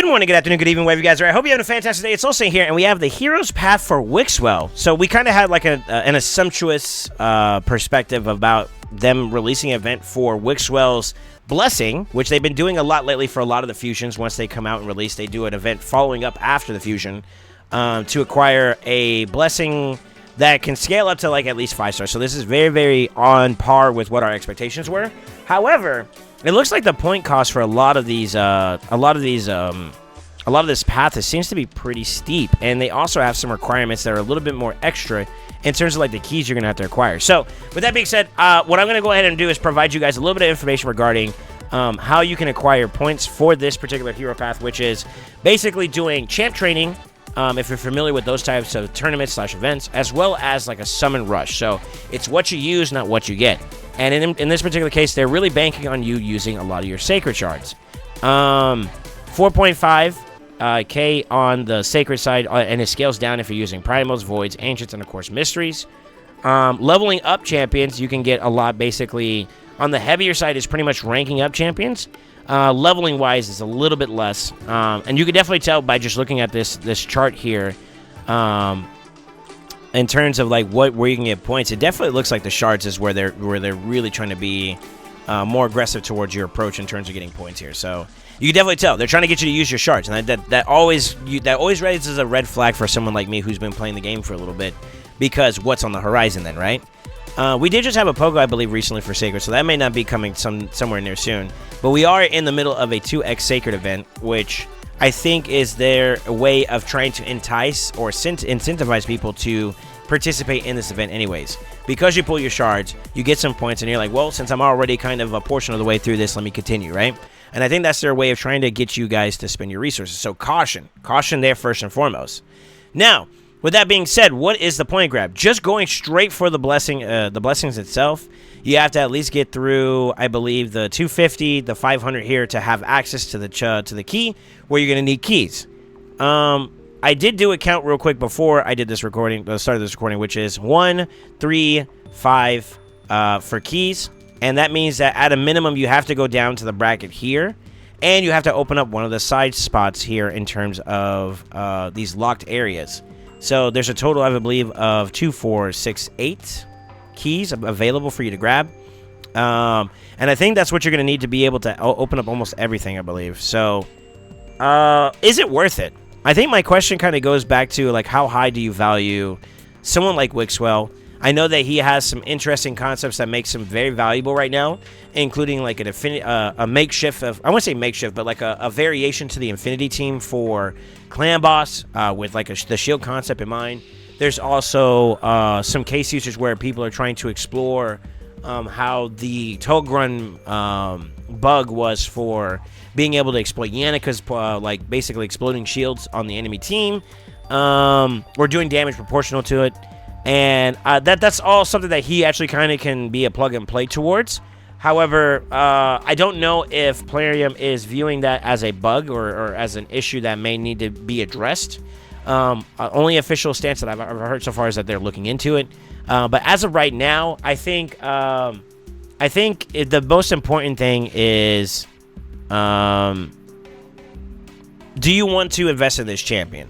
Good morning, good afternoon, good evening, wherever you guys are. I hope you're having a fantastic day. It's SoulSaint here, and we have the hero's path for Wixwell. So we kind of had like an assumptuous perspective about them releasing an event for Wixwell's Blessing, which they've been doing a lot lately for a lot of the fusions. Once they come out and release, they do an event following up after the fusion to acquire a blessing that can scale up to like at least 5 stars. So this is very, very on par with what our expectations were. However, it looks like the point cost for a lot of this path seems to be pretty steep, and they also have some requirements that are a little bit more extra in terms of like the keys you're gonna have to acquire. So with that being said, what I'm gonna go ahead and do is provide you guys a little bit of information regarding how you can acquire points for this particular hero path, which is basically doing champ training. If you're familiar with those types of tournaments / events, as well as like a summon rush. So it's what you use, not what you get. And in this particular case, they're really banking on you using a lot of your sacred shards. 4.5 K on the sacred side, and it scales down if you're using primals, voids, ancients, and of course mysteries. Leveling up champions, you can get a lot. Basically, on the heavier side is pretty much ranking up champions. Leveling wise is a little bit less, and you can definitely tell by just looking at this chart here. In terms of like where you can get points, it definitely looks like the shards is where they're really trying to be more aggressive towards your approach in terms of getting points here. So you can definitely tell they're trying to get you to use your shards, and that always raises a red flag for someone like me who's been playing the game for a little bit, because what's on the horizon then, right? We did just have a Pogo, I believe, recently for Sacred, so that may not be coming somewhere near soon. But we are in the middle of a 2x Sacred event, which I think is their way of trying to entice or incentivize people to participate in this event anyways. Because you pull your shards, you get some points, and you're like, well, since I'm already kind of a portion of the way through this, let me continue, right? And I think that's their way of trying to get you guys to spend your resources. So caution there first and foremost. Now, with that being said, what is the point grab? Just going straight for the blessings itself, you have to at least get through, I believe, the 250, the 500 here to have access to the key, where you're going to need keys. I did do a count real quick before I did this recording, the start of this recording, which is 1, 3, 5 for keys, and that means that at a minimum you have to go down to the bracket here, and you have to open up one of the side spots here in terms of these locked areas. So there's a total, I believe, of 2, 4, 6, 8 keys available for you to grab. And I think that's what you're going to need to be able to open up almost everything, I believe. So is it worth it? I think my question kind of goes back to, like, how high do you value someone like Wixwell? I know that he has some interesting concepts that makes him very valuable right now, including like a makeshift of, I won't say makeshift, but like a variation to the Infinity team for Clan Boss with like the shield concept in mind. There's also some case usage where people are trying to explore how the Togrun bug was for being able to exploit Yannika's like basically exploding shields on the enemy team, or doing damage proportional to it. And that's all something that he actually kind of can be a plug and play towards. However, I don't know if Plarium is viewing that as a bug or as an issue that may need to be addressed. Only official stance that I've heard so far is that they're looking into it. But as of right now, I think the most important thing is, do you want to invest in this champion?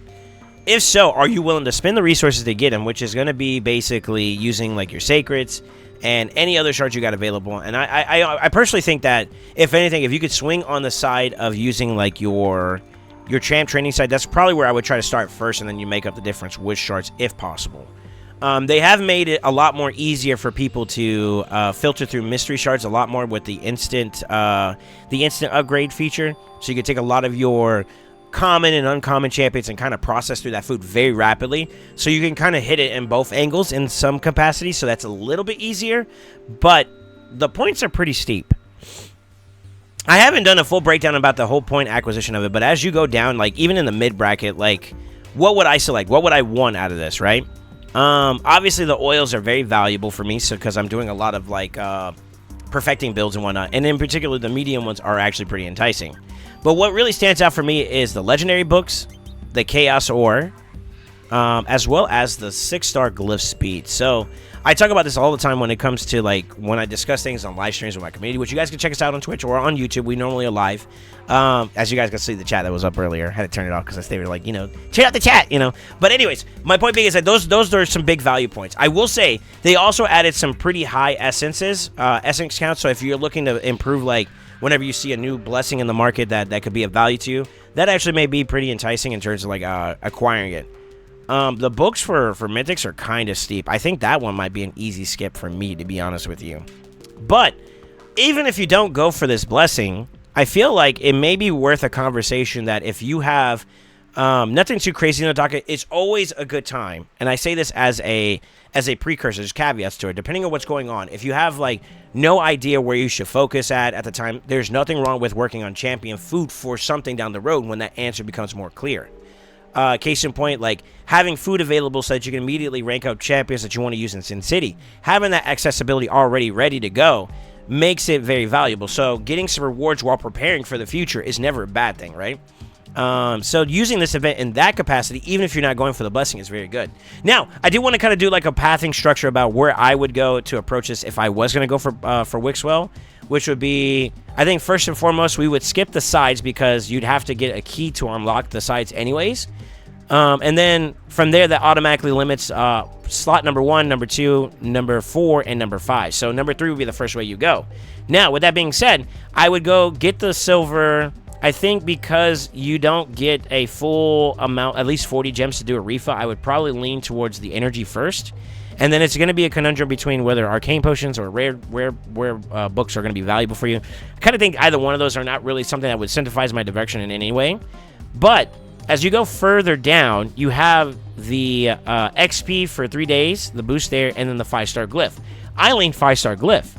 If so, are you willing to spend the resources to get him, which is going to be basically using like your sacreds and any other shards you got available? And I personally think that, if anything, if you could swing on the side of using like your champ training side, that's probably where I would try to start first, and then you make up the difference with shards if possible. They have made it a lot more easier for people to filter through mystery shards a lot more with the instant upgrade feature. So you can take a lot of your common and uncommon champions and kind of process through that food very rapidly, so you can kind of hit it in both angles in some capacity, so that's a little bit easier, but the points are pretty steep. I haven't done a full breakdown about the whole point acquisition of it, but as you go down, like even in the mid bracket, like what would I select? What would I want out of this, right? Obviously the oils are very valuable for me, so because I'm doing a lot of like perfecting builds and whatnot, and in particular the medium ones are actually pretty enticing. But what really stands out for me is the legendary books, the chaos ore, as well as the 6-star glyph speed. So I talk about this all the time when it comes to like when I discuss things on live streams with my community, which you guys can check us out on Twitch or on YouTube. We normally are live. As you guys can see the chat that was up earlier. I had to turn it off because they were like, check out the chat, But anyways, my point being is that those are some big value points. I will say they also added some pretty high essence counts. So if you're looking to improve, like whenever you see a new blessing in the market that could be of value to you, that actually may be pretty enticing in terms of like acquiring it. The books for mythics are kind of steep. I think that one might be an easy skip for me, to be honest with you. But even if you don't go for this blessing, I feel like it may be worth a conversation that if you have nothing too crazy in the docket, it's always a good time. And I say this as a precursor, there's caveats to it, depending on what's going on. If you have like no idea where you should focus at the time, there's nothing wrong with working on champion food for something down the road when that answer becomes more clear. Case in point, like having food available so that you can immediately rank up champions that you want to use in Sin City. Having that accessibility already ready to go makes it very valuable. So getting some rewards while preparing for the future is never a bad thing, right? So using this event in that capacity, even if you're not going for the blessing, is very good. Now, I do want to kind of do like a pathing structure about where I would go to approach this if I was going to go for Wixwell, which would be, I think first and foremost, we would skip the sides because you'd have to get a key to unlock the sides anyways. And then from there, that automatically limits slot number 1, number 2, number 4, and number 5. So number 3 would be the first way you go. Now, with that being said, I would go get the silver. I think because you don't get a full amount, at least 40 gems to do a refill, I would probably lean towards the energy first. And then it's going to be a conundrum between whether arcane potions or rare books are going to be valuable for you. I kind of think either one of those are not really something that would incentivize my direction in any way. But as you go further down, you have the XP for 3 days, the boost there, and then the 5-star glyph. I lean 5-star glyph.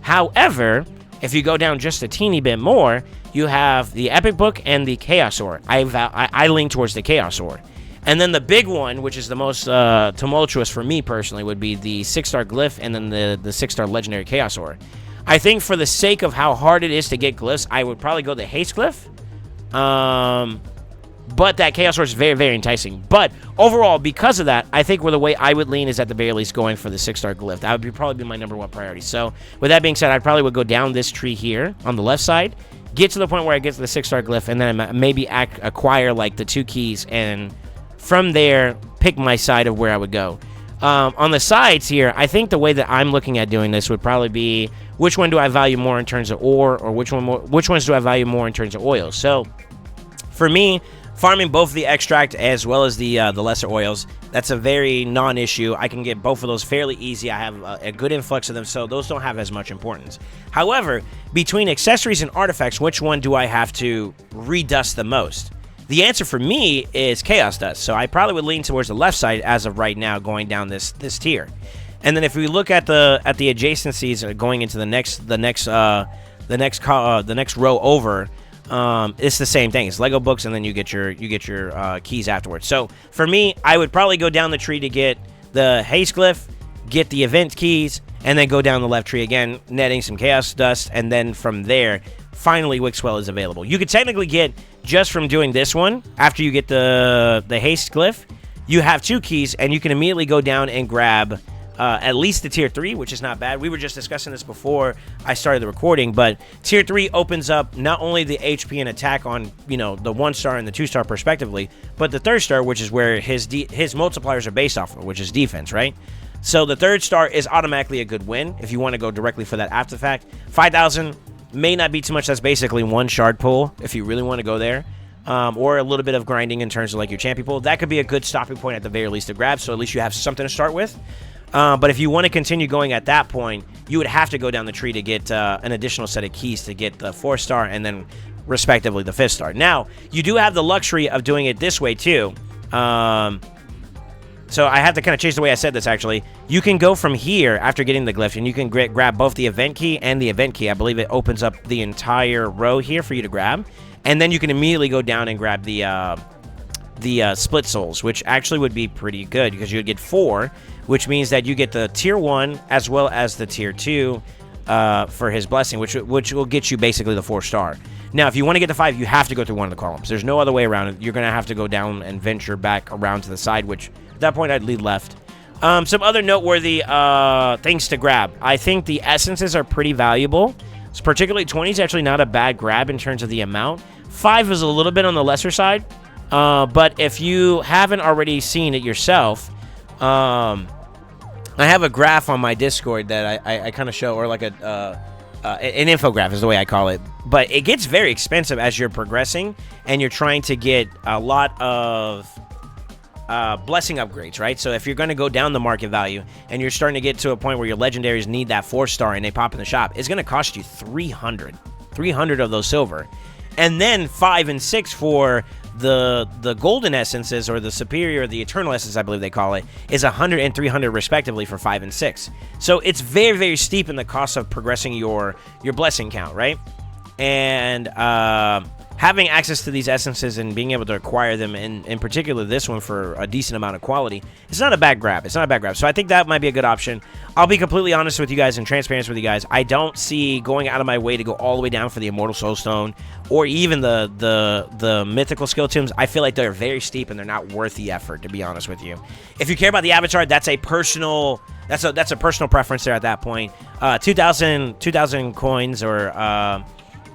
However, if you go down just a teeny bit more, you have the epic book and the chaos ore. I lean towards the chaos ore. And then the big one, which is the most tumultuous for me personally, would be the 6-star glyph and then the 6-star legendary chaos ore. I think for the sake of how hard it is to get glyphs, I would probably go the haste glyph. But that chaos ore is very, very enticing. But overall, because of that, I think where the way I would lean is at the very least going for the 6-star glyph. That would probably be my number 1 priority. So with that being said, I probably would go down this tree here on the left side, get to the point where I get to the 6-star glyph, and then maybe acquire like the 2 keys, and from there pick my side of where I would go. On the sides here, I think the way that I'm looking at doing this would probably be which one do I value more in terms of ore, or which ones do I value more in terms of oils. So for me, farming both the extract as well as the lesser oils, that's a very non-issue. I can get both of those fairly easy. I have a good influx of them, so those don't have as much importance. However, between accessories and artifacts, which one do I have to redust the most? The answer for me is Chaos Dust, so I probably would lean towards the left side as of right now, going down this tier. And then if we look at the adjacencies going into the next row over, it's the same thing. It's Lego books, and then you get your keys afterwards. So for me, I would probably go down the tree to get the haste glyph, get the event keys, and then go down the left tree again, netting some chaos dust, and then from there, finally Wixwell is available. You could technically get, just from doing this one, after you get the haste glyph, you have 2 keys, and you can immediately go down and grab at least the tier 3, which is not bad. We were just discussing this before I started the recording, but tier 3 opens up not only the HP and attack on, the 1-star and the 2-star respectively, but the 3rd star, which is where his multipliers are based off of, which is defense, right? So the 3rd star is automatically a good win if you want to go directly for that after fact. 5,000 may not be too much. That's basically 1 shard pull if you really want to go there. Or a little bit of grinding in terms of like your champion pull. That could be a good stopping point at the very least to grab, so at least you have something to start with. But if you want to continue going at that point, you would have to go down the tree to get an additional set of keys to get the 4-star and then respectively the 5th star. Now, you do have the luxury of doing it this way too. So I have to kind of change the way I said this actually. You can go from here after getting the glyph, and you can grab both the event key and the event key. I believe it opens up the entire row here for you to grab. And then you can immediately go down and grab the split souls, which actually would be pretty good because you would get 4, which means that you get the tier 1 as well as the tier 2 for his blessing, which will get you basically the 4-star. Now, if you want to get to 5, you have to go through one of the columns. There's no other way around it. You're going to have to go down and venture back around to the side, which at that point I'd lead left. Some other noteworthy things to grab. I think the essences are pretty valuable. So particularly 20 is actually not a bad grab in terms of the amount. 5 is a little bit on the lesser side. But if you haven't already seen it yourself, I have a graph on my Discord that I kind of show, or like an infograph is the way I call it. But it gets very expensive as you're progressing and you're trying to get a lot of blessing upgrades, right? So if you're going to go down the market value and you're starting to get to a point where your legendaries need that 4-star and they pop in the shop, it's going to cost you 300 of those silver. And then 5 and 6 for the golden essences, or the superior, the eternal essence, I believe they call it, is 100 and 300 respectively for 5 and 6. So it's very, very steep in the cost of progressing your blessing count, right? And having access to these essences and being able to acquire them, and in particular this one for a decent amount of quality, it's not a bad grab. It's not a bad grab. So I think that might be a good option. I'll be completely honest with you guys and transparent with you guys. I don't see going out of my way to go all the way down for the Immortal Soul Stone or even the mythical skill tombs. I feel like they're very steep and they're not worth the effort, to be honest with you. If you care about the avatar, that's a personal preference there at that point. 2,000 coins, or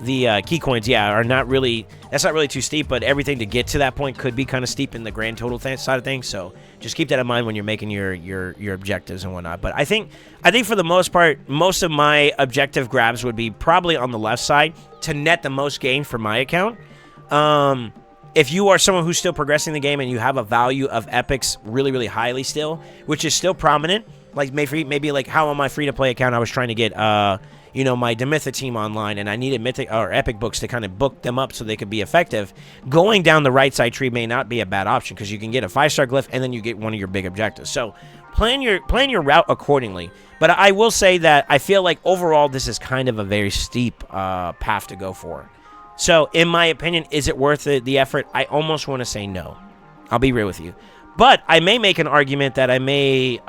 the key coins, are not really, that's not really too steep, but everything to get to that point could be kind of steep in the grand total side of things. So just keep that in mind when you're making your objectives and whatnot. But I think for the most part, most of my objective grabs would be probably on the left side to net the most gain for my account. If you are someone who's still progressing the game and you have a value of epics really, really highly still, which is still prominent, like maybe like how on my free-to-play account I was trying to get my Demitha team online, and I needed mythic or epic books to kind of book them up so they could be effective. Going down the right side tree may not be a bad option, because you can get a 5-star glyph and then you get one of your big objectives. So plan your route accordingly. But I will say that I feel like overall this is kind of a very steep path to go for. So in my opinion, is it worth the effort? I almost want to say no. I'll be real with you. But I may make an argument that I may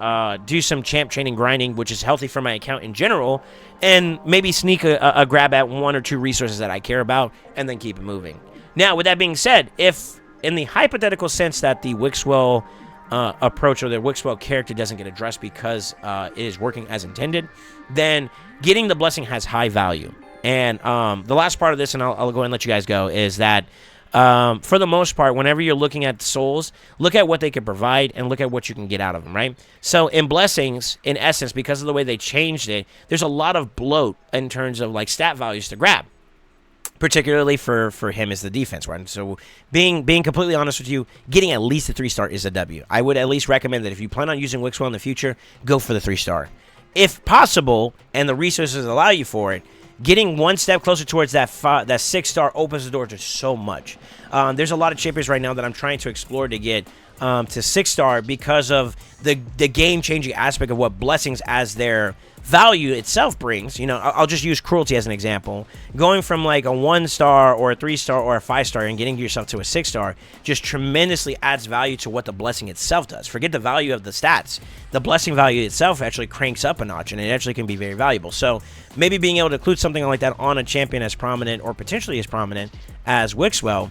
do some champ training grinding, which is healthy for my account in general, and maybe sneak a grab at 1 or 2 resources that I care about, and then keep it moving. Now, with that being said, if in the hypothetical sense that the Wixwell approach or the Wixwell character doesn't get addressed because it is working as intended, then getting the blessing has high value. And the last part of this, and I'll go ahead and let you guys go, is that for the most part, whenever you're looking at souls, look at what they can provide and look at what you can get out of them, right? So in blessings, in essence, because of the way they changed it, there's a lot of bloat in terms of like stat values to grab, particularly for him as the defense, right? So being completely honest with you, getting at least a 3-star is a W. I would at least recommend that if you plan on using Wixwell in the future, go for the 3-star. If possible, and the resources allow you for it, getting one step closer towards that 6-star opens the door to so much. There's a lot of champions right now that I'm trying to explore to get to 6-star because of the game-changing aspect of what blessings as their value itself brings. I'll just use cruelty as an example. Going from like a 1-star or a 3-star or a 5-star and getting yourself to a 6-star just tremendously adds value to what the blessing itself does. Forget the value of the stats. The blessing value itself actually cranks up a notch, and it actually can be very valuable. So maybe being able to include something like that on a champion as prominent or potentially as prominent as Wixwell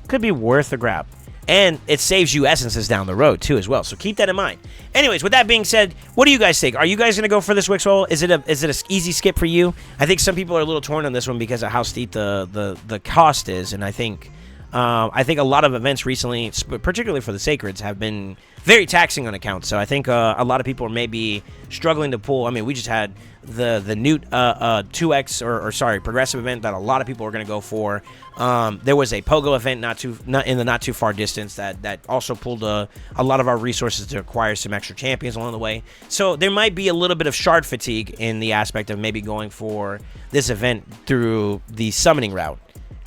could be worth a grab. And it saves you essences down the road, too, as well. So keep that in mind. Anyways, with that being said, what do you guys think? Are you guys going to go for this Wixwell? Is it an easy skip for you? I think some people are a little torn on this one because of how steep the cost is. And I think a lot of events recently, particularly for the Sacreds, have been very taxing on accounts. So I think a lot of people are maybe struggling to pull. I mean, we just had the Newt 2X progressive event that a lot of people are going to go for. There was a Pogo event not too far distance that also pulled a lot of our resources to acquire some extra champions along the way. So there might be a little bit of shard fatigue in the aspect of maybe going for this event through the summoning route.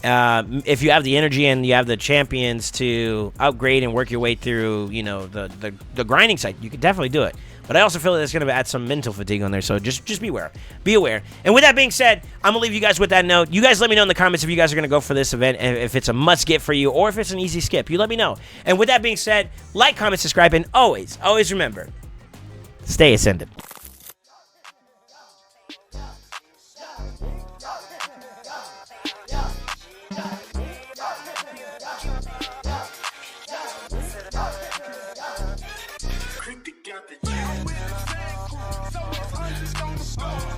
If you have the energy and you have the champions to upgrade and work your way through, the grinding side, you can definitely do it. But I also feel that it's going to add some mental fatigue on there, so just be aware. Be aware. And with that being said, I'm going to leave you guys with that note. You guys let me know in the comments if you guys are going to go for this event, and if it's a must-get for you, or if it's an easy skip. You let me know. And with that being said, like, comment, subscribe, and always remember, stay ascended. got the year. So